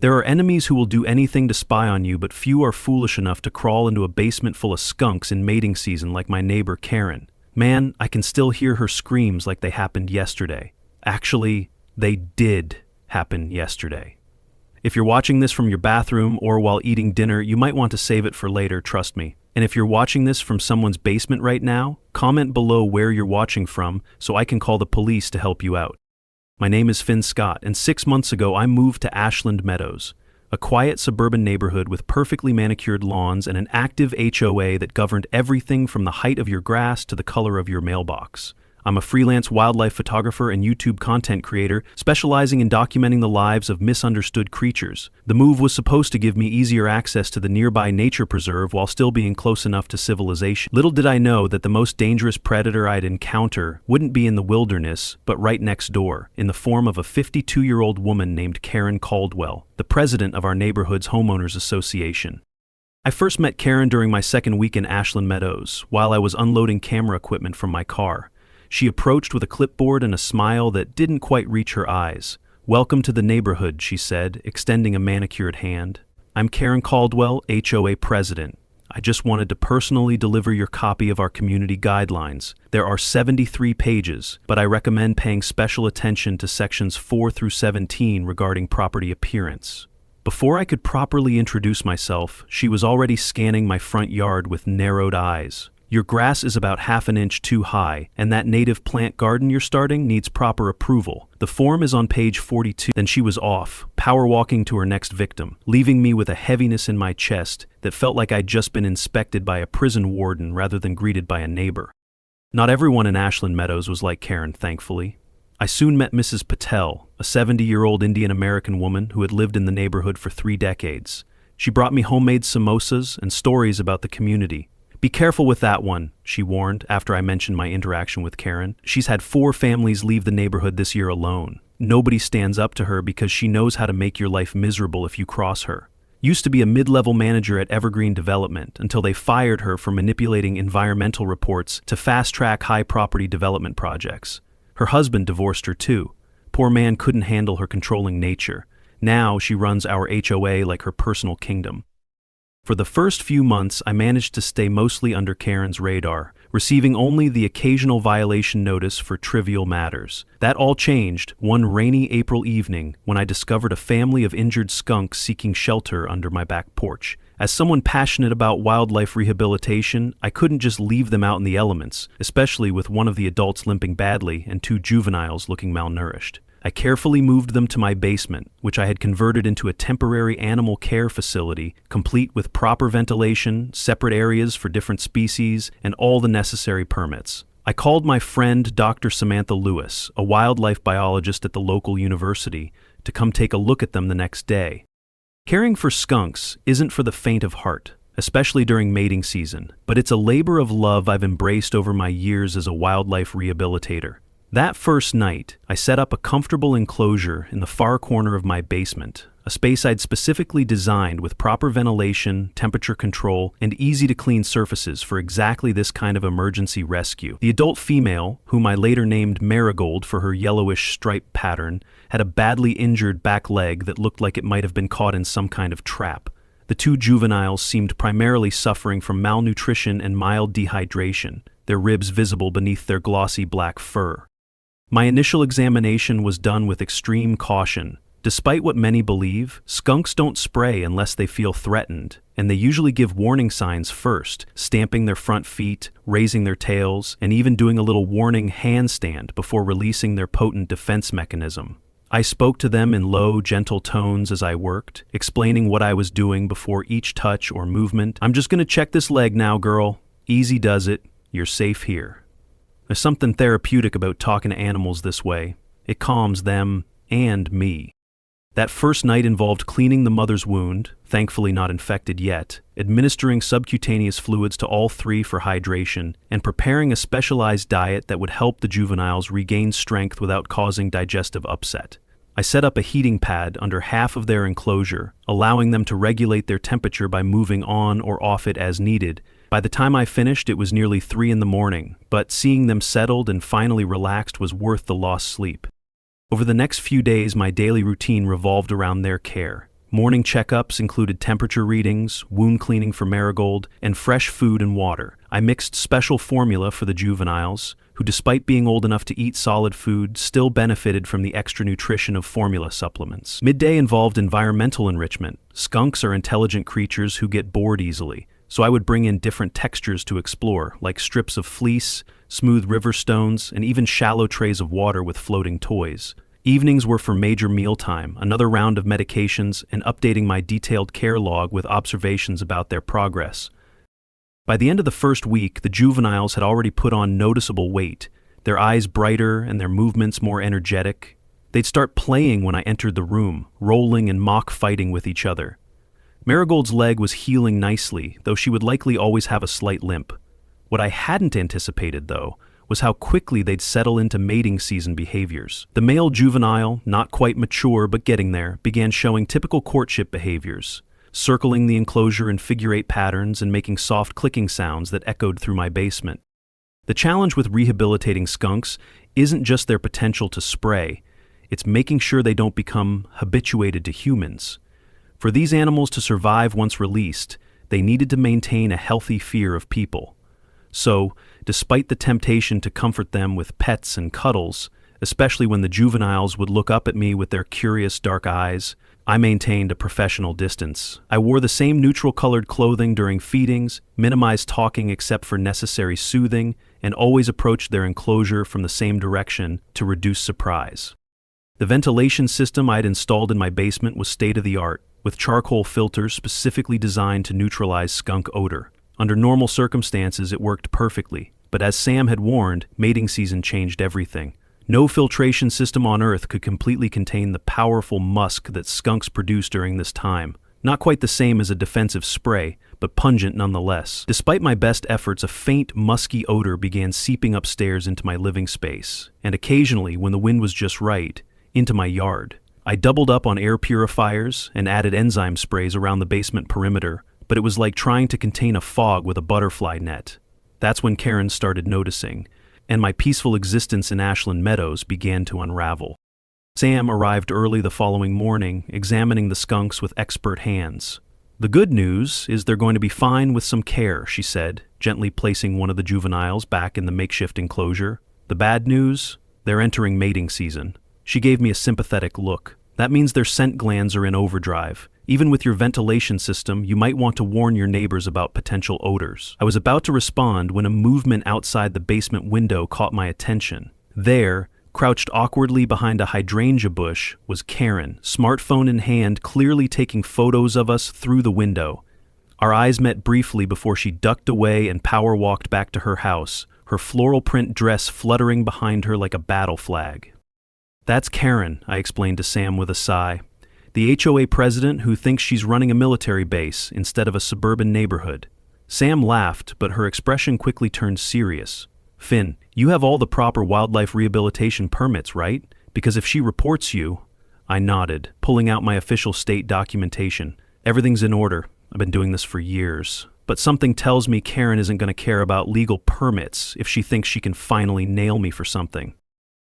There are enemies who will do anything to spy on you, but few are foolish enough to crawl into a basement full of skunks in mating season like my neighbor Karen. Man, I can still hear her screams like they happened yesterday. Actually, they did happen yesterday. If you're watching this from your bathroom or while eating dinner, you might want to save it for later, trust me. And if you're watching this from someone's basement right now, comment below where you're watching from so I can call the police to help you out. My name is Finn Scott, and 6 months ago I moved to Ashland Meadows, a quiet suburban neighborhood with perfectly manicured lawns and an active HOA that governed everything from the height of your grass to the color of your mailbox. I'm a freelance wildlife photographer and YouTube content creator specializing in documenting the lives of misunderstood creatures. The move was supposed to give me easier access to the nearby nature preserve while still being close enough to civilization. Little did I know that the most dangerous predator I'd encounter wouldn't be in the wilderness, but right next door, in the form of a 52-year-old woman named Karen Caldwell, the president of our neighborhood's homeowners association. I first met Karen during my second week in Ashland Meadows, while I was unloading camera equipment from my car. She approached with a clipboard and a smile that didn't quite reach her eyes. "Welcome to the neighborhood," she said, extending a manicured hand. "I'm Karen Caldwell, HOA president. I just wanted to personally deliver your copy of our community guidelines. There are 73 pages, but I recommend paying special attention to sections 4 through 17 regarding property appearance." Before I could properly introduce myself, she was already scanning my front yard with narrowed eyes. "Your grass is about half an inch too high, and that native plant garden you're starting needs proper approval. The form is on page 42. Then she was off, power walking to her next victim, leaving me with a heaviness in my chest that felt like I'd just been inspected by a prison warden rather than greeted by a neighbor. Not everyone in Ashland Meadows was like Karen, thankfully. I soon met Mrs. Patel, a 70-year-old Indian-American woman who had lived in the neighborhood for 3 decades. She brought me homemade samosas and stories about the community. "Be careful with that one," she warned after I mentioned my interaction with Karen. "She's had 4 families leave the neighborhood this year alone. Nobody stands up to her because she knows how to make your life miserable if you cross her. Used to be a mid-level manager at Evergreen Development until they fired her for manipulating environmental reports to fast-track high-property development projects. Her husband divorced her too. Poor man couldn't handle her controlling nature. Now she runs our HOA like her personal kingdom." For the first few months, I managed to stay mostly under Karen's radar, receiving only the occasional violation notice for trivial matters. That all changed one rainy April evening when I discovered a family of injured skunks seeking shelter under my back porch. As someone passionate about wildlife rehabilitation, I couldn't just leave them out in the elements, especially with one of the adults limping badly and 2 juveniles looking malnourished. I carefully moved them to my basement, which I had converted into a temporary animal care facility, complete with proper ventilation, separate areas for different species, and all the necessary permits. I called my friend Dr. Samantha Lewis, a wildlife biologist at the local university, to come take a look at them the next day. Caring for skunks isn't for the faint of heart, especially during mating season, but it's a labor of love I've embraced over my years as a wildlife rehabilitator. That first night, I set up a comfortable enclosure in the far corner of my basement, a space I'd specifically designed with proper ventilation, temperature control, and easy-to-clean surfaces for exactly this kind of emergency rescue. The adult female, whom I later named Marigold for her yellowish stripe pattern, had a badly injured back leg that looked like it might have been caught in some kind of trap. The 2 juveniles seemed primarily suffering from malnutrition and mild dehydration, their ribs visible beneath their glossy black fur. My initial examination was done with extreme caution. Despite what many believe, skunks don't spray unless they feel threatened, and they usually give warning signs first, stamping their front feet, raising their tails, and even doing a little warning handstand before releasing their potent defense mechanism. I spoke to them in low, gentle tones as I worked, explaining what I was doing before each touch or movement. "I'm just gonna check this leg now, girl. Easy does it. You're safe here." There's something therapeutic about talking to animals this way. It calms them and me. That first night involved cleaning the mother's wound, thankfully not infected yet, administering subcutaneous fluids to all 3 for hydration, and preparing a specialized diet that would help the juveniles regain strength without causing digestive upset. I set up a heating pad under half of their enclosure, allowing them to regulate their temperature by moving on or off it as needed. By the time I finished, it was nearly 3 in the morning, but seeing them settled and finally relaxed was worth the lost sleep. Over the next few days, my daily routine revolved around their care. Morning checkups included temperature readings, wound cleaning for Marigold, and fresh food and water. I mixed special formula for the juveniles, who despite being old enough to eat solid food, still benefited from the extra nutrition of formula supplements. Midday involved environmental enrichment. Skunks are intelligent creatures who get bored easily, so I would bring in different textures to explore, like strips of fleece, smooth river stones, and even shallow trays of water with floating toys. Evenings were for major mealtime, another round of medications, and updating my detailed care log with observations about their progress. By the end of the first week, the juveniles had already put on noticeable weight, their eyes brighter and their movements more energetic. They'd start playing when I entered the room, rolling and mock fighting with each other. Marigold's leg was healing nicely, though she would likely always have a slight limp. What I hadn't anticipated, though, was how quickly they'd settle into mating season behaviors. The male juvenile, not quite mature but getting there, began showing typical courtship behaviors, circling the enclosure in figure-8 patterns and making soft clicking sounds that echoed through my basement. The challenge with rehabilitating skunks isn't just their potential to spray, it's making sure they don't become habituated to humans. For these animals to survive once released, they needed to maintain a healthy fear of people. So, despite the temptation to comfort them with pets and cuddles, especially when the juveniles would look up at me with their curious dark eyes, I maintained a professional distance. I wore the same neutral-colored clothing during feedings, minimized talking except for necessary soothing, and always approached their enclosure from the same direction to reduce surprise. The ventilation system I'd installed in my basement was state-of-the-art, with charcoal filters specifically designed to neutralize skunk odor. Under normal circumstances, it worked perfectly, but as Sam had warned, mating season changed everything. No filtration system on Earth could completely contain the powerful musk that skunks produce during this time. Not quite the same as a defensive spray, but pungent nonetheless. Despite my best efforts, a faint, musky odor began seeping upstairs into my living space, and occasionally, when the wind was just right, into my yard. I doubled up on air purifiers and added enzyme sprays around the basement perimeter, but it was like trying to contain a fog with a butterfly net. That's when Karen started noticing, and my peaceful existence in Ashland Meadows began to unravel. Sam arrived early the following morning, examining the skunks with expert hands. "The good news is they're going to be fine with some care," she said, gently placing one of the juveniles back in the makeshift enclosure. "The bad news? They're entering mating season." She gave me a sympathetic look. "That means their scent glands are in overdrive. Even with your ventilation system, you might want to warn your neighbors about potential odors." I was about to respond when a movement outside the basement window caught my attention. There, crouched awkwardly behind a hydrangea bush, was Karen, smartphone in hand, clearly taking photos of us through the window. Our eyes met briefly before she ducked away and power walked back to her house, her floral print dress fluttering behind her like a battle flag. "That's Karen," I explained to Sam with a sigh. "The HOA president who thinks she's running a military base instead of a suburban neighborhood." Sam laughed, but her expression quickly turned serious. "Finn, you have all the proper wildlife rehabilitation permits, right? Because if she reports you..." I nodded, pulling out my official state documentation. "Everything's in order. I've been doing this for years. But something tells me Karen isn't going to care about legal permits if she thinks she can finally nail me for something."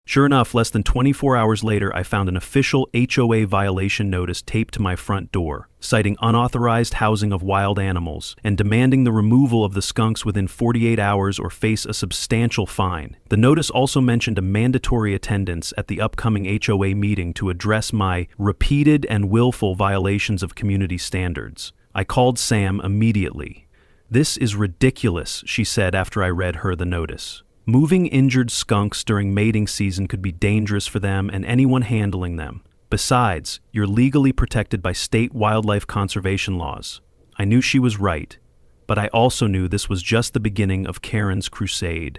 Sure enough, less than 24 hours later, I found an official HOA violation notice taped to my front door, citing unauthorized housing of wild animals and demanding the removal of the skunks within 48 hours or face a substantial fine. The notice also mentioned a mandatory attendance at the upcoming HOA meeting to address my repeated and willful violations of community standards. I called Sam immediately. "This is ridiculous," she said after I read her the notice. "Moving injured skunks during mating season could be dangerous for them and anyone handling them. Besides, you're legally protected by state wildlife conservation laws." I knew she was right, but I also knew this was just the beginning of Karen's crusade.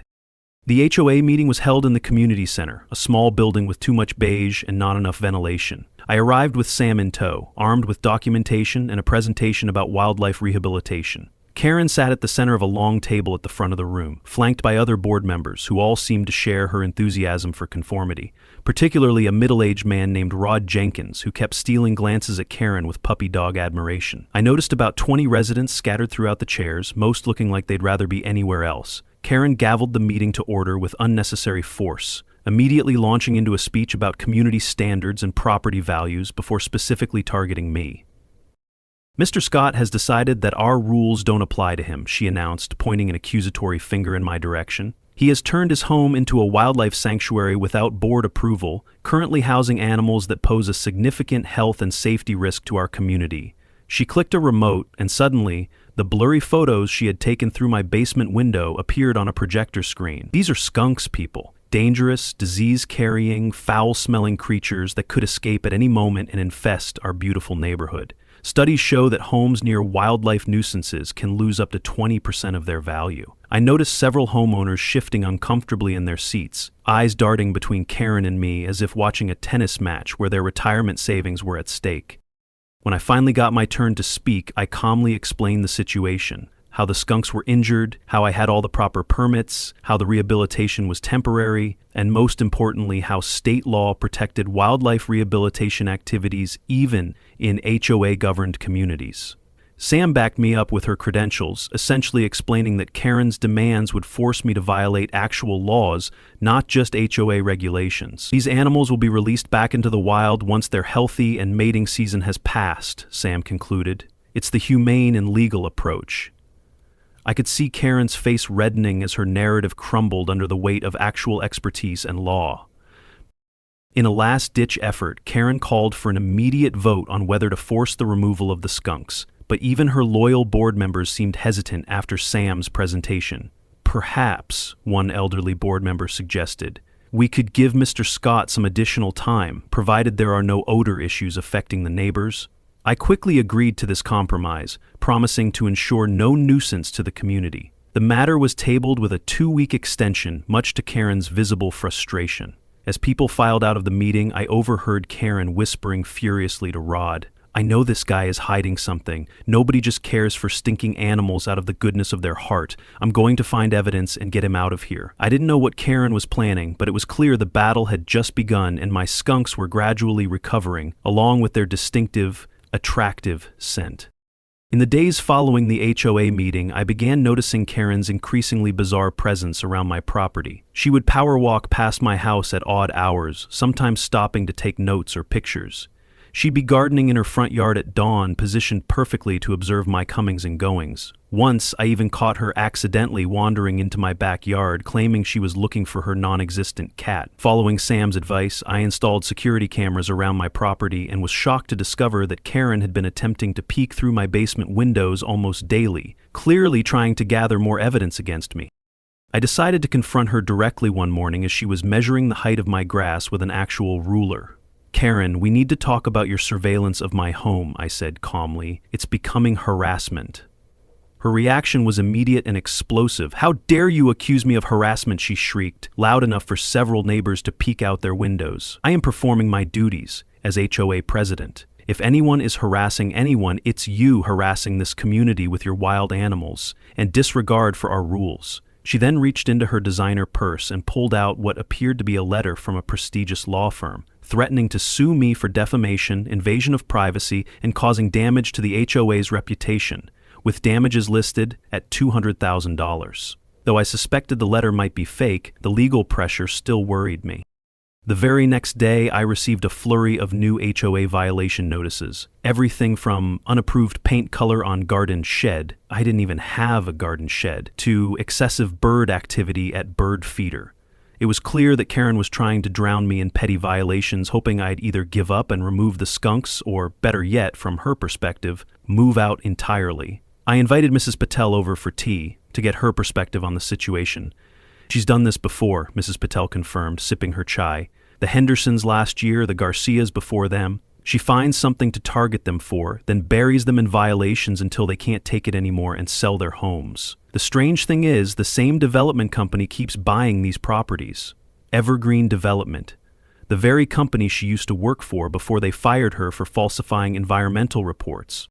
The HOA meeting was held in the community center, a small building with too much beige and not enough ventilation. I arrived with Sam in tow, armed with documentation and a presentation about wildlife rehabilitation. Karen sat at the center of a long table at the front of the room, flanked by other board members who all seemed to share her enthusiasm for conformity, particularly a middle-aged man named Rod Jenkins, who kept stealing glances at Karen with puppy dog admiration. I noticed about 20 residents scattered throughout the chairs, most looking like they'd rather be anywhere else. Karen gavelled the meeting to order with unnecessary force, immediately launching into a speech about community standards and property values before specifically targeting me. Mr. Scott has decided that our rules don't apply to him, she announced, pointing an accusatory finger in my direction. He has turned his home into a wildlife sanctuary without board approval, currently housing animals that pose a significant health and safety risk to our community. She clicked a remote, and suddenly, the blurry photos she had taken through my basement window appeared on a projector screen. These are skunks, people. Dangerous, disease-carrying, foul-smelling creatures that could escape at any moment and infest our beautiful neighborhood. Studies show that homes near wildlife nuisances can lose up to 20% of their value. I noticed several homeowners shifting uncomfortably in their seats, eyes darting between Karen and me as if watching a tennis match where their retirement savings were at stake. When I finally got my turn to speak, I calmly explained the situation. How the skunks were injured, how I had all the proper permits, how the rehabilitation was temporary, and most importantly, how state law protected wildlife rehabilitation activities even in HOA-governed communities. Sam backed me up with her credentials, essentially explaining that Karen's demands would force me to violate actual laws, not just HOA regulations. These animals will be released back into the wild once they're healthy and mating season has passed, Sam concluded. It's the humane and legal approach. I could see Karen's face reddening as her narrative crumbled under the weight of actual expertise and law. In a last-ditch effort, Karen called for an immediate vote on whether to force the removal of the skunks, but even her loyal board members seemed hesitant after Sam's presentation. Perhaps, one elderly board member suggested, we could give Mr. Scott some additional time, provided there are no odor issues affecting the neighbors. I quickly agreed to this compromise, promising to ensure no nuisance to the community. The matter was tabled with a 2-week extension, much to Karen's visible frustration. As people filed out of the meeting, I overheard Karen whispering furiously to Rod, "I know this guy is hiding something. Nobody just cares for stinking animals out of the goodness of their heart. I'm going to find evidence and get him out of here." I didn't know what Karen was planning, but it was clear the battle had just begun and my skunks were gradually recovering, along with their distinctive, attractive scent. In the days following the HOA meeting, I began noticing Karen's increasingly bizarre presence around my property. She would power walk past my house at odd hours, sometimes stopping to take notes or pictures. She'd be gardening in her front yard at dawn, positioned perfectly to observe my comings and goings. Once, I even caught her accidentally wandering into my backyard, claiming she was looking for her non-existent cat. Following Sam's advice, I installed security cameras around my property and was shocked to discover that Karen had been attempting to peek through my basement windows almost daily, clearly trying to gather more evidence against me. I decided to confront her directly one morning as she was measuring the height of my grass with an actual ruler. "Karen, we need to talk about your surveillance of my home," I said calmly. "It's becoming harassment." Her reaction was immediate and explosive. "How dare you accuse me of harassment?" she shrieked, loud enough for several neighbors to peek out their windows. "I am performing my duties as HOA president. If anyone is harassing anyone, it's you harassing this community with your wild animals and disregard for our rules." She then reached into her designer purse and pulled out what appeared to be a letter from a prestigious law firm, threatening to sue me for defamation, invasion of privacy, and causing damage to the HOA's reputation, with damages listed at $200,000. Though I suspected the letter might be fake, the legal pressure still worried me. The very next day, I received a flurry of new HOA violation notices. Everything from unapproved paint color on garden shed, I didn't even have a garden shed, to excessive bird activity at bird feeder. It was clear that Karen was trying to drown me in petty violations, hoping I'd either give up and remove the skunks, or better yet, from her perspective, move out entirely. I invited Mrs. Patel over for tea to get her perspective on the situation. "She's done this before," Mrs. Patel confirmed, sipping her chai. "The Hendersons last year, the Garcias before them. She finds something to target them for, then buries them in violations until they can't take it anymore and sell their homes. The strange thing is, the same development company keeps buying these properties. Evergreen Development, the very company she used to work for before they fired her for falsifying environmental reports."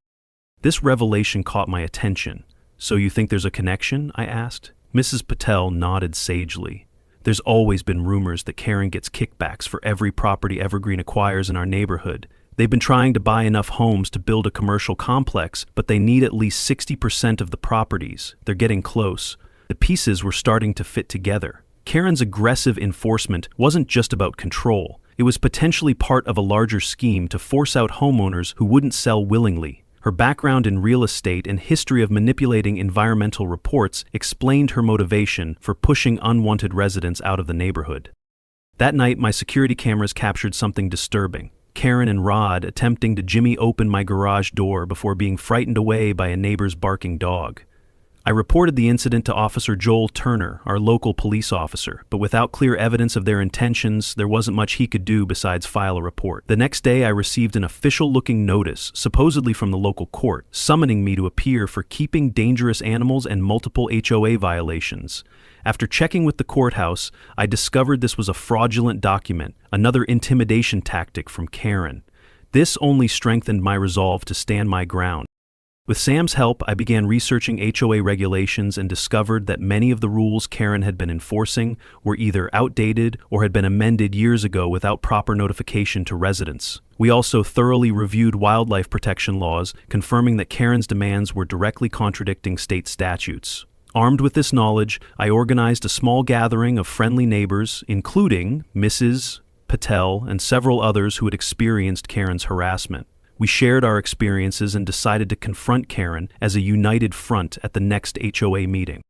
This revelation caught my attention. "So you think there's a connection?" I asked. Mrs. Patel nodded sagely. "There's always been rumors that Karen gets kickbacks for every property Evergreen acquires in our neighborhood. They've been trying to buy enough homes to build a commercial complex, but they need at least 60% of the properties. They're getting close. The pieces were starting to fit together. Karen's aggressive enforcement wasn't just about control. It was potentially part of a larger scheme to force out homeowners who wouldn't sell willingly. Her background in real estate and history of manipulating environmental reports explained her motivation for pushing unwanted residents out of the neighborhood. That night, my security cameras captured something disturbing. Karen and Rod attempting to jimmy open my garage door before being frightened away by a neighbor's barking dog. I reported the incident to Officer Joel Turner, our local police officer, but without clear evidence of their intentions, there wasn't much he could do besides file a report. The next day, I received an official-looking notice, supposedly from the local court, summoning me to appear for keeping dangerous animals and multiple HOA violations. After checking with the courthouse, I discovered this was a fraudulent document, another intimidation tactic from Karen. This only strengthened my resolve to stand my ground. With Sam's help, I began researching HOA regulations and discovered that many of the rules Karen had been enforcing were either outdated or had been amended years ago without proper notification to residents. We also thoroughly reviewed wildlife protection laws, confirming that Karen's demands were directly contradicting state statutes. Armed with this knowledge, I organized a small gathering of friendly neighbors, including Mrs. Patel and several others who had experienced Karen's harassment. We shared our experiences and decided to confront Karen as a united front at the next HOA meeting.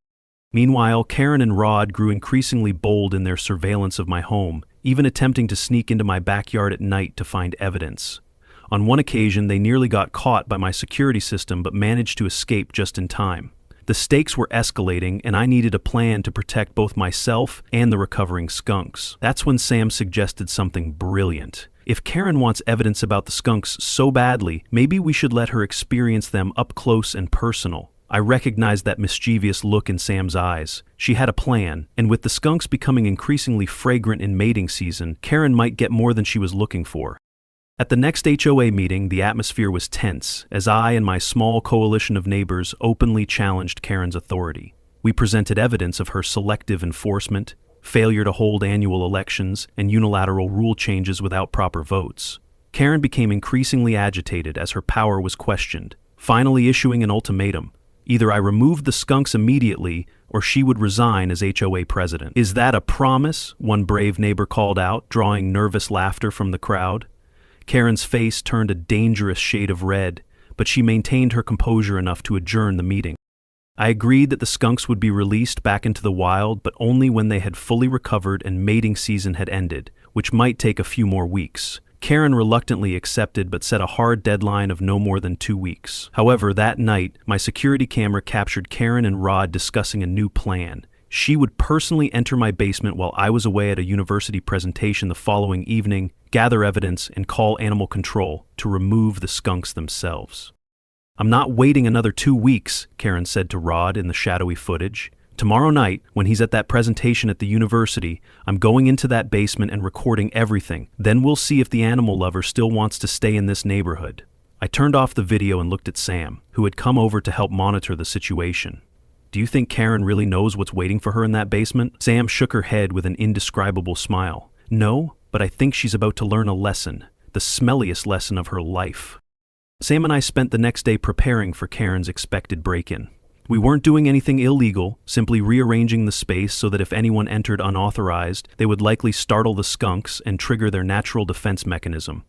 Meanwhile, Karen and Rod grew increasingly bold in their surveillance of my home, even attempting to sneak into my backyard at night to find evidence. On one occasion, they nearly got caught by my security system but managed to escape just in time. The stakes were escalating, and I needed a plan to protect both myself and the recovering skunks. That's when Sam suggested something brilliant. If Karen wants evidence about the skunks so badly, maybe we should let her experience them up close and personal. I recognized that mischievous look in Sam's eyes. She had a plan, and with the skunks becoming increasingly fragrant in mating season, Karen might get more than she was looking for. At the next HOA meeting, the atmosphere was tense, as I and my small coalition of neighbors openly challenged Karen's authority. We presented evidence of her selective enforcement, failure to hold annual elections, and unilateral rule changes without proper votes. Karen became increasingly agitated as her power was questioned, finally issuing an ultimatum. Either I removed the skunks immediately, or she would resign as HOA president. "Is that a promise?" one brave neighbor called out, drawing nervous laughter from the crowd. Karen's face turned a dangerous shade of red, but she maintained her composure enough to adjourn the meeting. I agreed that the skunks would be released back into the wild, but only when they had fully recovered and mating season had ended, which might take a few more weeks. Karen reluctantly accepted but set a hard deadline of no more than 2 weeks. However, that night, my security camera captured Karen and Rod discussing a new plan. She would personally enter my basement while I was away at a university presentation the following evening, gather evidence, and call animal control to remove the skunks themselves. "I'm not waiting another 2 weeks, Karen said to Rod in the shadowy footage. "Tomorrow night, when he's at that presentation at the university, I'm going into that basement and recording everything. Then we'll see if the animal lover still wants to stay in this neighborhood." I turned off the video and looked at Sam, who had come over to help monitor the situation. "Do you think Karen really knows what's waiting for her in that basement?" Sam shook her head with an indescribable smile. "No, but I think she's about to learn a lesson, the smelliest lesson of her life." Sam and I spent the next day preparing for Karen's expected break-in. We weren't doing anything illegal, simply rearranging the space so that if anyone entered unauthorized, they would likely startle the skunks and trigger their natural defense mechanism.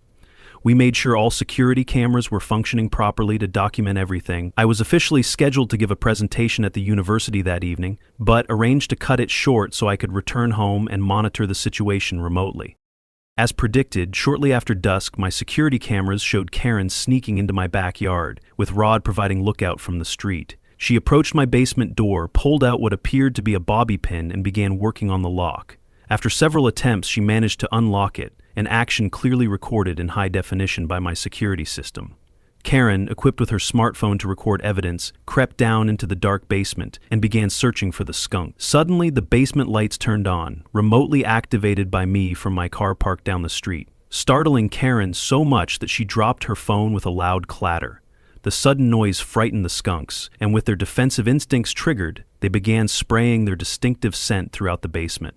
We made sure all security cameras were functioning properly to document everything. I was officially scheduled to give a presentation at the university that evening, but arranged to cut it short so I could return home and monitor the situation remotely. As predicted, shortly after dusk, my security cameras showed Karen sneaking into my backyard, with Rod providing lookout from the street. She approached my basement door, pulled out what appeared to be a bobby pin, and began working on the lock. After several attempts, she managed to unlock it, an action clearly recorded in high definition by my security system. Karen, equipped with her smartphone to record evidence, crept down into the dark basement and began searching for the skunk. Suddenly, the basement lights turned on, remotely activated by me from my car parked down the street, startling Karen so much that she dropped her phone with a loud clatter. The sudden noise frightened the skunks, and with their defensive instincts triggered, they began spraying their distinctive scent throughout the basement.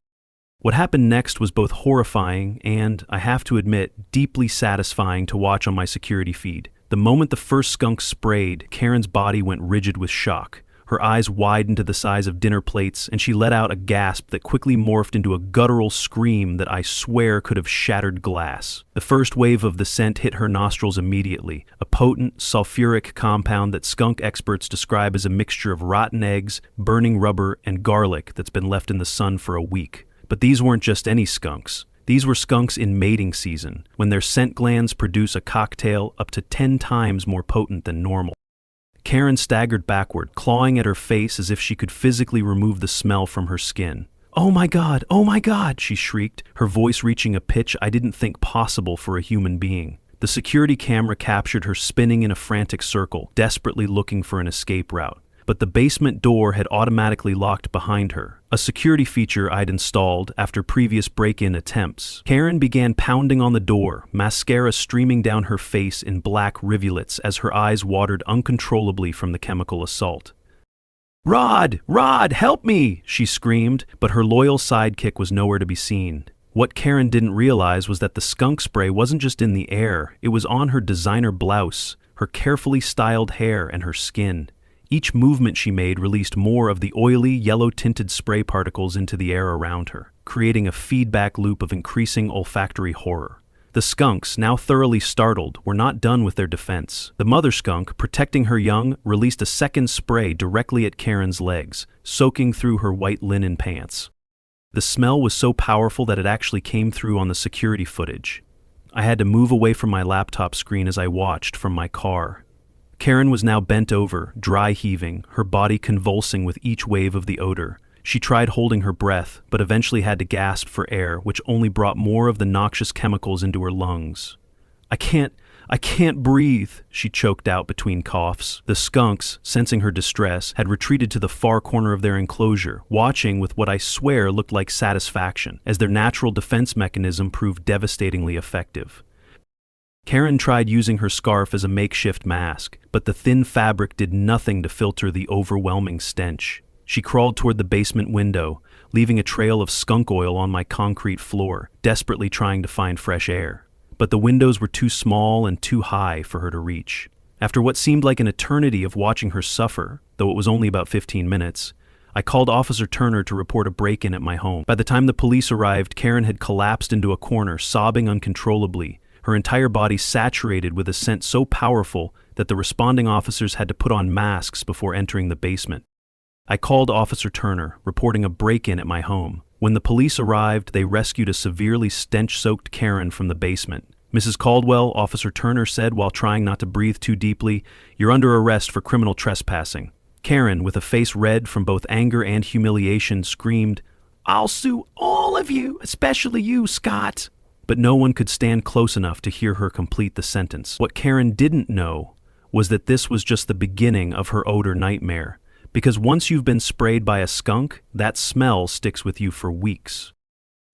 What happened next was both horrifying and, I have to admit, deeply satisfying to watch on my security feed. The moment the first skunk sprayed, Karen's body went rigid with shock. Her eyes widened to the size of dinner plates, and she let out a gasp that quickly morphed into a guttural scream that I swear could have shattered glass. The first wave of the scent hit her nostrils immediately, a potent, sulfuric compound that skunk experts describe as a mixture of rotten eggs, burning rubber, and garlic that's been left in the sun for a week. But these weren't just any skunks. These were skunks in mating season, when their scent glands produce a cocktail up to 10 times more potent than normal. Karen staggered backward, clawing at her face as if she could physically remove the smell from her skin. Oh my God, she shrieked, her voice reaching a pitch I didn't think possible for a human being. The security camera captured her spinning in a frantic circle, desperately looking for an escape route. But the basement door had automatically locked behind her, a security feature I'd installed after previous break-in attempts. Karen began pounding on the door, mascara streaming down her face in black rivulets as her eyes watered uncontrollably from the chemical assault. Rod, help me!" she screamed, but her loyal sidekick was nowhere to be seen. What Karen didn't realize was that the skunk spray wasn't just in the air, it was on her designer blouse, her carefully styled hair, and her skin. Each movement she made released more of the oily, yellow-tinted spray particles into the air around her, creating a feedback loop of increasing olfactory horror. The skunks, now thoroughly startled, were not done with their defense. The mother skunk, protecting her young, released a second spray directly at Karen's legs, soaking through her white linen pants. The smell was so powerful that it actually came through on the security footage. I had to move away from my laptop screen as I watched from my car. Karen was now bent over, dry heaving, her body convulsing with each wave of the odor. She tried holding her breath, but eventually had to gasp for air, which only brought more of the noxious chemicals into her lungs. I can't breathe," she choked out between coughs. The skunks, sensing her distress, had retreated to the far corner of their enclosure, watching with what I swear looked like satisfaction, as their natural defense mechanism proved devastatingly effective. Karen tried using her scarf as a makeshift mask, but the thin fabric did nothing to filter the overwhelming stench. She crawled toward the basement window, leaving a trail of skunk oil on my concrete floor, desperately trying to find fresh air. But the windows were too small and too high for her to reach. After what seemed like an eternity of watching her suffer, though it was only about 15 minutes, I called Officer Turner to report a break-in at my home. By the time the police arrived, Karen had collapsed into a corner, sobbing uncontrollably, her entire body saturated with a scent so powerful that the responding officers had to put on masks before entering the basement. I called Officer Turner, reporting a break-in at my home. When the police arrived, they rescued a severely stench-soaked Karen from the basement. "Mrs. Caldwell," Officer Turner said while trying not to breathe too deeply, "you're under arrest for criminal trespassing." Karen, with a face red from both anger and humiliation, screamed, "I'll sue all of you, especially you, Scott." But no one could stand close enough to hear her complete the sentence. What Karen didn't know was that this was just the beginning of her odor nightmare, because once you've been sprayed by a skunk, that smell sticks with you for weeks.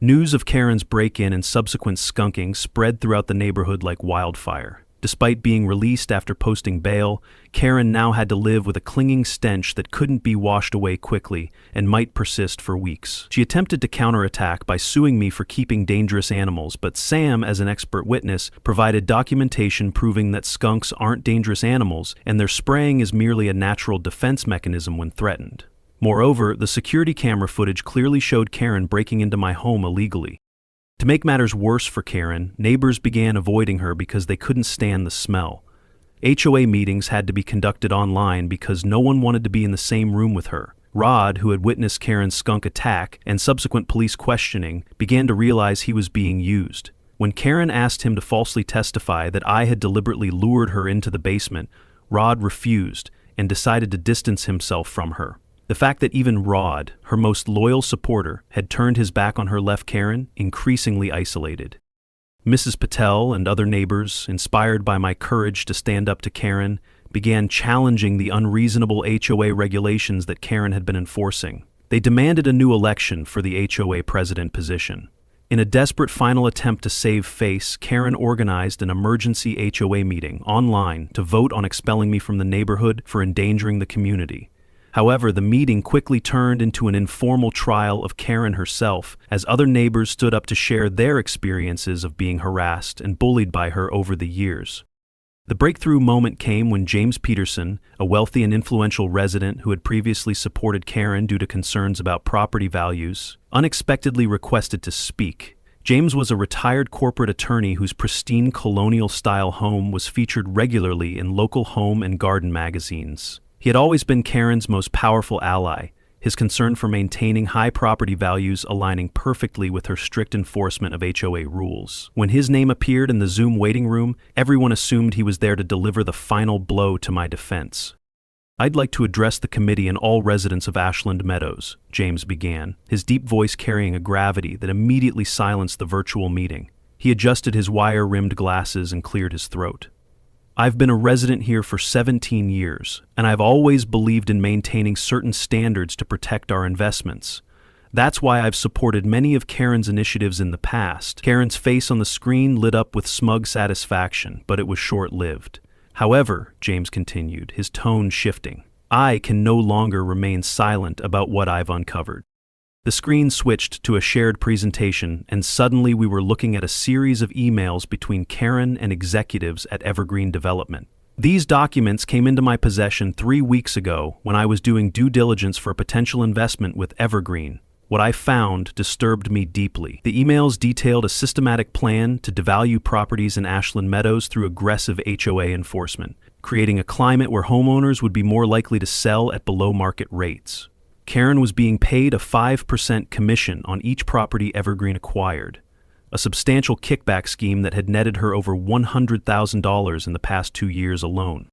News of Karen's break-in and subsequent skunking spread throughout the neighborhood like wildfire. Despite being released after posting bail, Karen now had to live with a clinging stench that couldn't be washed away quickly and might persist for weeks. She attempted to counterattack by suing me for keeping dangerous animals, but Sam, as an expert witness, provided documentation proving that skunks aren't dangerous animals and their spraying is merely a natural defense mechanism when threatened. Moreover, the security camera footage clearly showed Karen breaking into my home illegally. To make matters worse for Karen, neighbors began avoiding her because they couldn't stand the smell. HOA meetings had to be conducted online because no one wanted to be in the same room with her. Rod, who had witnessed Karen's skunk attack and subsequent police questioning, began to realize he was being used. When Karen asked him to falsely testify that I had deliberately lured her into the basement, Rod refused and decided to distance himself from her. The fact that even Rod, her most loyal supporter, had turned his back on her left Karen increasingly isolated. Mrs. Patel and other neighbors, inspired by my courage to stand up to Karen, began challenging the unreasonable HOA regulations that Karen had been enforcing. They demanded a new election for the HOA president position. In a desperate final attempt to save face, Karen organized an emergency HOA meeting online to vote on expelling me from the neighborhood for endangering the community. However, the meeting quickly turned into an informal trial of Karen herself, as other neighbors stood up to share their experiences of being harassed and bullied by her over the years. The breakthrough moment came when James Peterson, a wealthy and influential resident who had previously supported Karen due to concerns about property values, unexpectedly requested to speak. James was a retired corporate attorney whose pristine colonial-style home was featured regularly in local home and garden magazines. He had always been Karen's most powerful ally, his concern for maintaining high property values aligning perfectly with her strict enforcement of HOA rules. When his name appeared in the Zoom waiting room, everyone assumed he was there to deliver the final blow to my defense. "I'd like to address the committee and all residents of Ashland Meadows," James began, his deep voice carrying a gravity that immediately silenced the virtual meeting. He adjusted his wire-rimmed glasses and cleared his throat. "I've been a resident here for 17 years, and I've always believed in maintaining certain standards to protect our investments. That's why I've supported many of Karen's initiatives in the past." Karen's face on the screen lit up with smug satisfaction, but it was short-lived. "However," James continued, his tone shifting, "I can no longer remain silent about what I've uncovered." The screen switched to a shared presentation, and suddenly we were looking at a series of emails between Karen and executives at Evergreen Development. These documents came into my possession 3 weeks ago when I was doing due diligence for a potential investment with Evergreen. What I found disturbed me deeply. The emails detailed a systematic plan to devalue properties in Ashland Meadows through aggressive HOA enforcement, creating a climate where homeowners would be more likely to sell at below-market rates. Karen was being paid a 5% commission on each property Evergreen acquired, a substantial kickback scheme that had netted her over $100,000 in the past 2 years alone.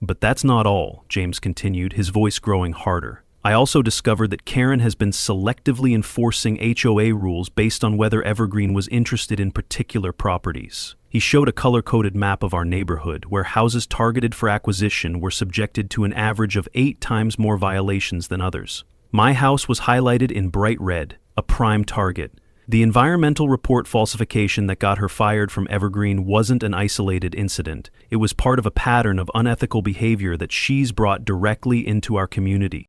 "But that's not all," James continued, his voice growing harder. "I also discovered that Karen has been selectively enforcing HOA rules based on whether Evergreen was interested in particular properties." He showed a color-coded map of our neighborhood, where houses targeted for acquisition were subjected to an average of 8 times more violations than others. My house was highlighted in bright red, a prime target. The environmental report falsification that got her fired from Evergreen wasn't an isolated incident. It was part of a pattern of unethical behavior that she's brought directly into our community.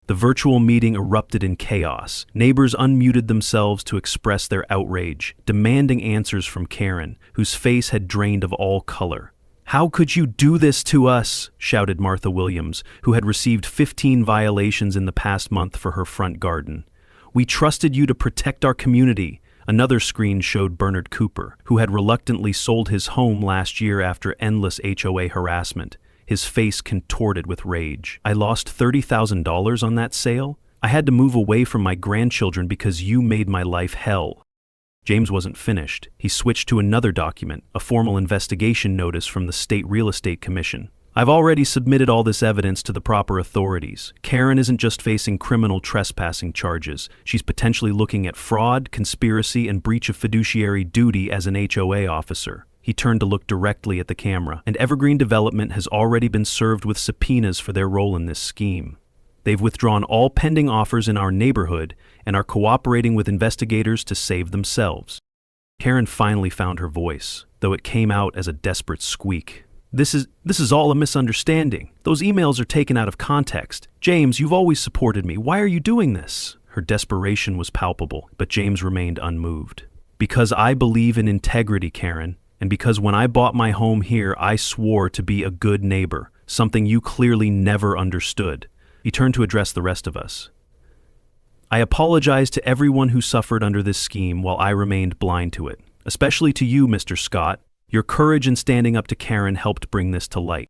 The virtual meeting erupted in chaos. Neighbors unmuted themselves to express their outrage, demanding answers from Karen, whose face had drained of all color. "How could you do this to us?" shouted Martha Williams, who had received 15 violations in the past month for her front garden. "We trusted you to protect our community." Another screen showed Bernard Cooper, who had reluctantly sold his home last year after endless HOA harassment, his face contorted with rage. "I lost $30,000 on that sale? I had to move away from my grandchildren because you made my life hell." James wasn't finished. He switched to another document, a formal investigation notice from the State Real Estate Commission. "I've already submitted all this evidence to the proper authorities. Karen isn't just facing criminal trespassing charges. She's potentially looking at fraud, conspiracy, and breach of fiduciary duty as an HOA officer." He turned to look directly at the camera, and Evergreen Development has already been served with subpoenas for their role in this scheme. They've withdrawn all pending offers in our neighborhood and are cooperating with investigators to save themselves. Karen finally found her voice, though it came out as a desperate squeak. This is all a misunderstanding. Those emails are taken out of context. James, you've always supported me. Why are you doing this?" Her desperation was palpable, but James remained unmoved. "Because I believe in integrity, Karen. And because when I bought my home here, I swore to be a good neighbor, something you clearly never understood." He turned to address the rest of us. "I apologize to everyone who suffered under this scheme while I remained blind to it, especially to you, Mr. Scott. Your courage in standing up to Karen helped bring this to light."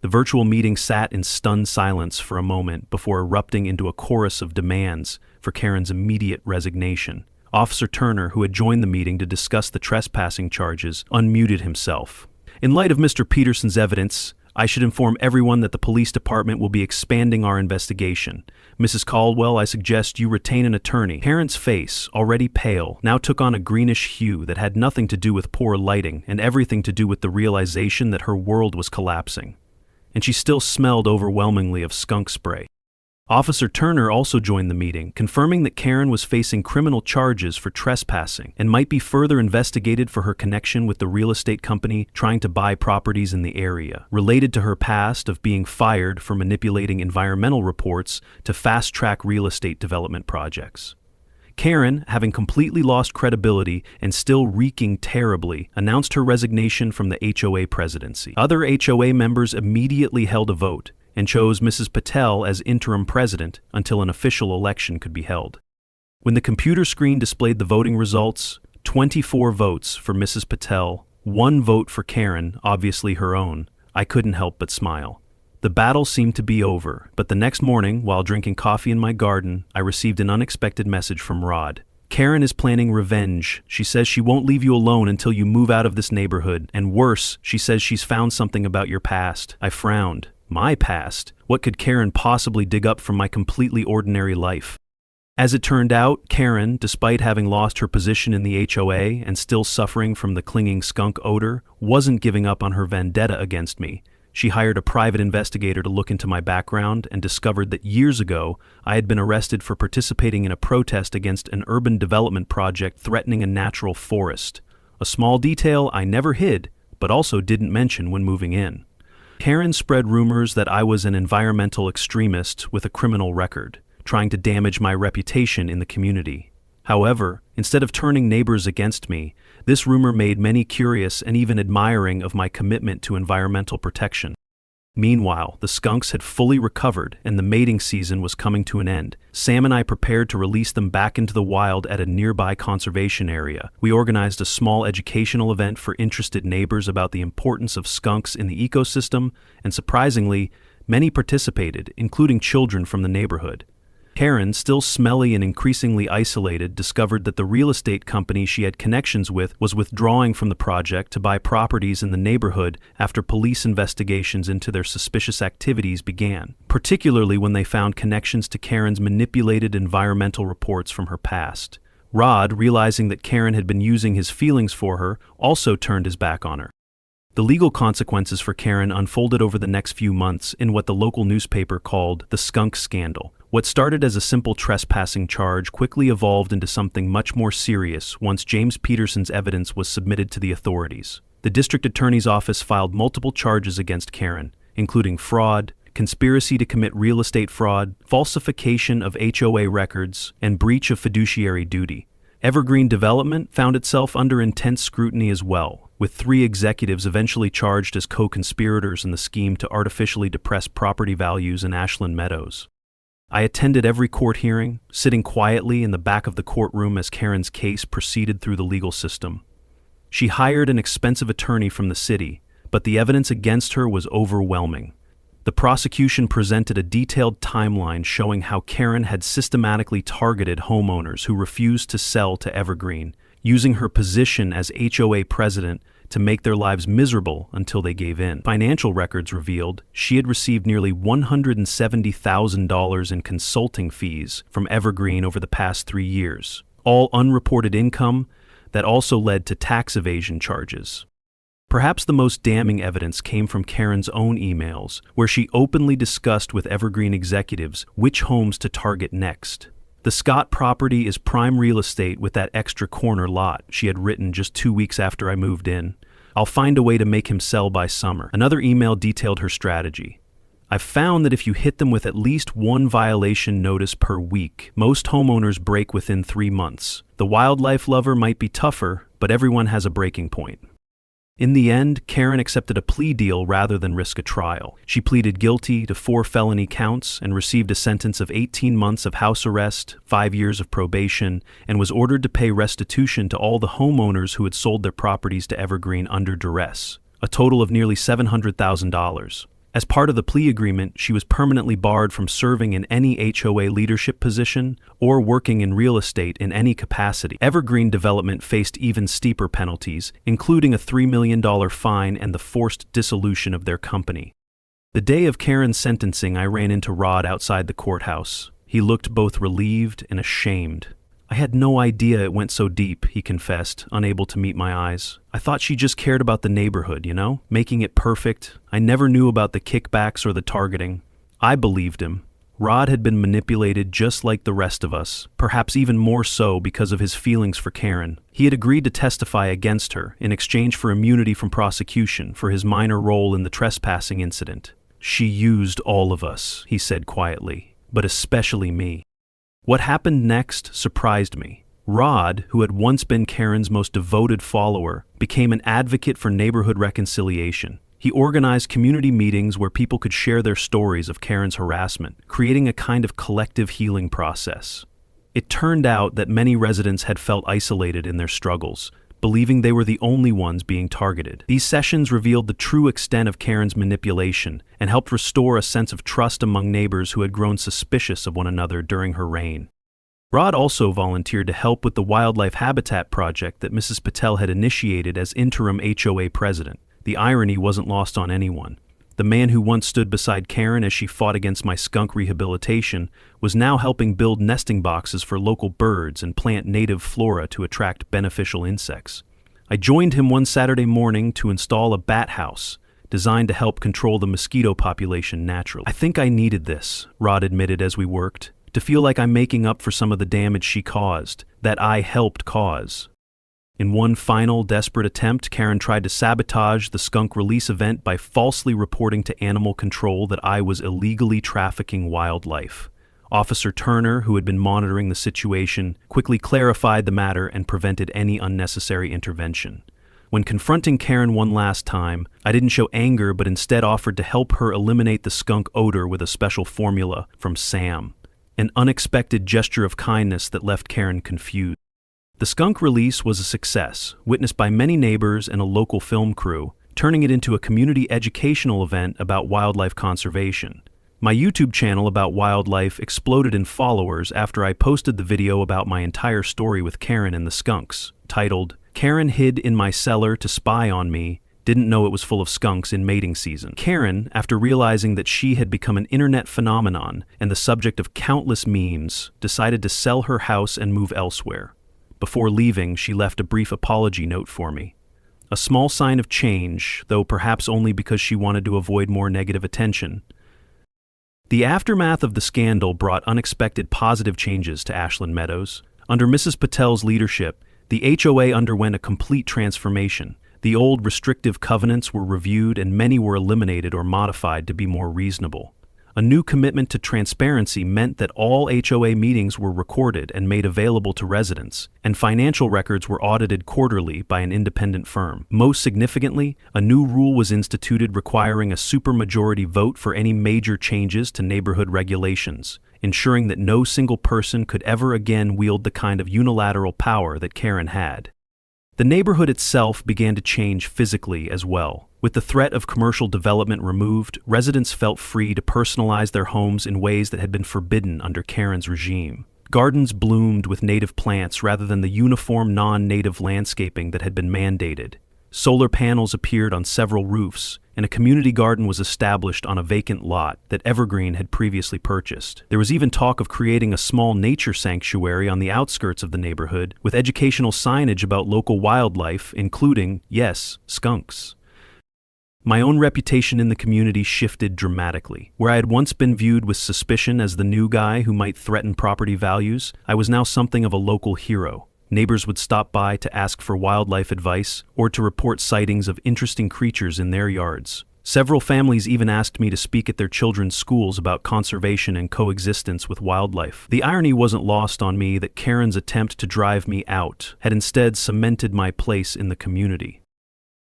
The virtual meeting sat in stunned silence for a moment before erupting into a chorus of demands for Karen's immediate resignation. Officer Turner, who had joined the meeting to discuss the trespassing charges, unmuted himself. "In light of Mr. Peterson's evidence, I should inform everyone that the police department will be expanding our investigation. Mrs. Caldwell, I suggest you retain an attorney." Karen's face, already pale, now took on a greenish hue that had nothing to do with poor lighting and everything to do with the realization that her world was collapsing. And she still smelled overwhelmingly of skunk spray. Officer Turner also joined the meeting, confirming that Karen was facing criminal charges for trespassing and might be further investigated for her connection with the real estate company trying to buy properties in the area, related to her past of being fired for manipulating environmental reports to fast-track real estate development projects. Karen, having completely lost credibility and still reeking terribly, announced her resignation from the HOA presidency. Other HOA members immediately held a vote and chose Mrs. Patel as interim president until an official election could be held. When the computer screen displayed the voting results, 24 votes for Mrs. Patel, 1 vote for Karen, obviously her own, I couldn't help but smile. The battle seemed to be over, but the next morning, while drinking coffee in my garden, I received an unexpected message from Rod. Karen is planning revenge. She says she won't leave you alone until you move out of this neighborhood, and worse, she says she's found something about your past. I frowned. My past? What could Karen possibly dig up from my completely ordinary life? As it turned out, Karen, despite having lost her position in the HOA and still suffering from the clinging skunk odor, wasn't giving up on her vendetta against me. She hired a private investigator to look into my background and discovered that years ago I had been arrested for participating in a protest against an urban development project threatening a natural forest. A small detail I never hid, but also didn't mention when moving in. Karen spread rumors that I was an environmental extremist with a criminal record, trying to damage my reputation in the community. However, instead of turning neighbors against me, this rumor made many curious and even admiring of my commitment to environmental protection. Meanwhile, the skunks had fully recovered and the mating season was coming to an end. Sam and I prepared to release them back into the wild at a nearby conservation area. We organized a small educational event for interested neighbors about the importance of skunks in the ecosystem, and surprisingly, many participated, including children from the neighborhood. Karen, still smelly and increasingly isolated, discovered that the real estate company she had connections with was withdrawing from the project to buy properties in the neighborhood after police investigations into their suspicious activities began, particularly when they found connections to Karen's manipulated environmental reports from her past. Rod, realizing that Karen had been using his feelings for her, also turned his back on her. The legal consequences for Karen unfolded over the next few months in what the local newspaper called the Skunk scandal. What started as a simple trespassing charge quickly evolved into something much more serious once James Peterson's evidence was submitted to the authorities. The district attorney's office filed multiple charges against Karen, including fraud, conspiracy to commit real estate fraud, falsification of HOA records, and breach of fiduciary duty. Evergreen Development found itself under intense scrutiny as well, with 3 executives eventually charged as co-conspirators in the scheme to artificially depress property values in Ashland Meadows. I attended every court hearing, sitting quietly in the back of the courtroom as Karen's case proceeded through the legal system. She hired an expensive attorney from the city, but the evidence against her was overwhelming. The prosecution presented a detailed timeline showing how Karen had systematically targeted homeowners who refused to sell to Evergreen, using her position as HOA president to make their lives miserable until they gave in. Financial records revealed she had received nearly $170,000 in consulting fees from Evergreen over the past 3 years, all unreported income that also led to tax evasion charges. Perhaps the most damning evidence came from Karen's own emails, where she openly discussed with Evergreen executives which homes to target next. The Scott property is prime real estate with that extra corner lot, she had written just 2 weeks after I moved in. I'll find a way to make him sell by summer. Another email detailed her strategy. I've found that if you hit them with at least 1 violation notice per week, most homeowners break within 3 months. The wildlife lover might be tougher, but everyone has a breaking point. In the end, Karen accepted a plea deal rather than risk a trial. She pleaded guilty to 4 felony counts and received a sentence of 18 months of house arrest, 5 years of probation, and was ordered to pay restitution to all the homeowners who had sold their properties to Evergreen under duress, a total of nearly $700,000. As part of the plea agreement, she was permanently barred from serving in any HOA leadership position or working in real estate in any capacity. Evergreen Development faced even steeper penalties, including a $3 million fine and the forced dissolution of their company. The day of Karen's sentencing, I ran into Rod outside the courthouse. He looked both relieved and ashamed. I had no idea it went so deep, he confessed, unable to meet my eyes. I thought she just cared about the neighborhood, making it perfect. I never knew about the kickbacks or the targeting. I believed him. Rod had been manipulated just like the rest of us, perhaps even more so because of his feelings for Karen. He had agreed to testify against her in exchange for immunity from prosecution for his minor role in the trespassing incident. She used all of us, he said quietly, but especially me. What happened next surprised me. Rod, who had once been Karen's most devoted follower, became an advocate for neighborhood reconciliation. He organized community meetings where people could share their stories of Karen's harassment, creating a kind of collective healing process. It turned out that many residents had felt isolated in their struggles, believing they were the only ones being targeted. These sessions revealed the true extent of Karen's manipulation and helped restore a sense of trust among neighbors who had grown suspicious of one another during her reign. Rod also volunteered to help with the wildlife habitat project that Mrs. Patel had initiated as interim HOA president. The irony wasn't lost on anyone. The man who once stood beside Karen as she fought against my skunk rehabilitation was now helping build nesting boxes for local birds and plant native flora to attract beneficial insects. I joined him one Saturday morning to install a bat house, designed to help control the mosquito population naturally. "I think I needed this," Rod admitted as we worked, "to feel like I'm making up for some of the damage she caused, that I helped cause." In one final, desperate attempt, Karen tried to sabotage the skunk release event by falsely reporting to animal control that I was illegally trafficking wildlife. Officer Turner, who had been monitoring the situation, quickly clarified the matter and prevented any unnecessary intervention. When confronting Karen one last time, I didn't show anger but instead offered to help her eliminate the skunk odor with a special formula from Sam, an unexpected gesture of kindness that left Karen confused. The skunk release was a success, witnessed by many neighbors and a local film crew, turning it into a community educational event about wildlife conservation. My YouTube channel about wildlife exploded in followers after I posted the video about my entire story with Karen and the skunks, titled, "Karen hid in my cellar to spy on me, didn't know it was full of skunks in mating season." Karen, after realizing that she had become an internet phenomenon and the subject of countless memes, decided to sell her house and move elsewhere. Before leaving, she left a brief apology note for me. A small sign of change, though perhaps only because she wanted to avoid more negative attention. The aftermath of the scandal brought unexpected positive changes to Ashland Meadows. Under Mrs. Patel's leadership, the HOA underwent a complete transformation. The old restrictive covenants were reviewed and many were eliminated or modified to be more reasonable. A new commitment to transparency meant that all HOA meetings were recorded and made available to residents, and financial records were audited quarterly by an independent firm. Most significantly, a new rule was instituted requiring a supermajority vote for any major changes to neighborhood regulations, ensuring that no single person could ever again wield the kind of unilateral power that Karen had. The neighborhood itself began to change physically as well. With the threat of commercial development removed, residents felt free to personalize their homes in ways that had been forbidden under Karen's regime. Gardens bloomed with native plants rather than the uniform non-native landscaping that had been mandated. Solar panels appeared on several roofs, and a community garden was established on a vacant lot that Evergreen had previously purchased. There was even talk of creating a small nature sanctuary on the outskirts of the neighborhood, with educational signage about local wildlife, including, yes, skunks. My own reputation in the community shifted dramatically. Where I had once been viewed with suspicion as the new guy who might threaten property values, I was now something of a local hero. Neighbors would stop by to ask for wildlife advice or to report sightings of interesting creatures in their yards. Several families even asked me to speak at their children's schools about conservation and coexistence with wildlife. The irony wasn't lost on me that Karen's attempt to drive me out had instead cemented my place in the community.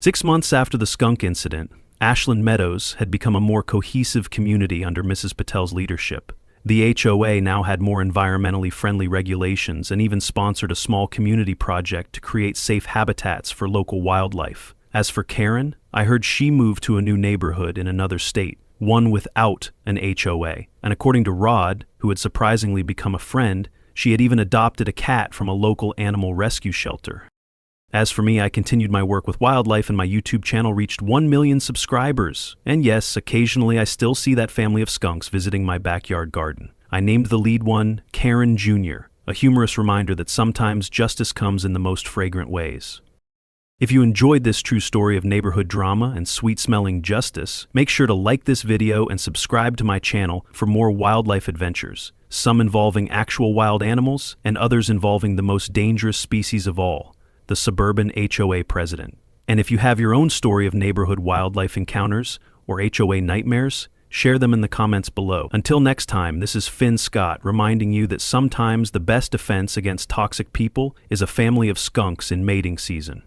6 months after the skunk incident, Ashland Meadows had become a more cohesive community under Mrs. Patel's leadership. The HOA now had more environmentally friendly regulations and even sponsored a small community project to create safe habitats for local wildlife. As for Karen, I heard she moved to a new neighborhood in another state, one without an HOA. And according to Rod, who had surprisingly become a friend, she had even adopted a cat from a local animal rescue shelter. As for me, I continued my work with wildlife and my YouTube channel reached 1 million subscribers. And yes, occasionally I still see that family of skunks visiting my backyard garden. I named the lead one Karen Jr., a humorous reminder that sometimes justice comes in the most fragrant ways. If you enjoyed this true story of neighborhood drama and sweet-smelling justice, make sure to like this video and subscribe to my channel for more wildlife adventures, some involving actual wild animals and others involving the most dangerous species of all, the suburban HOA president. And if you have your own story of neighborhood wildlife encounters or HOA nightmares, Share them in the comments below. Until next time, this is Finn Scott reminding you that sometimes the best defense against toxic people is a family of skunks in mating season.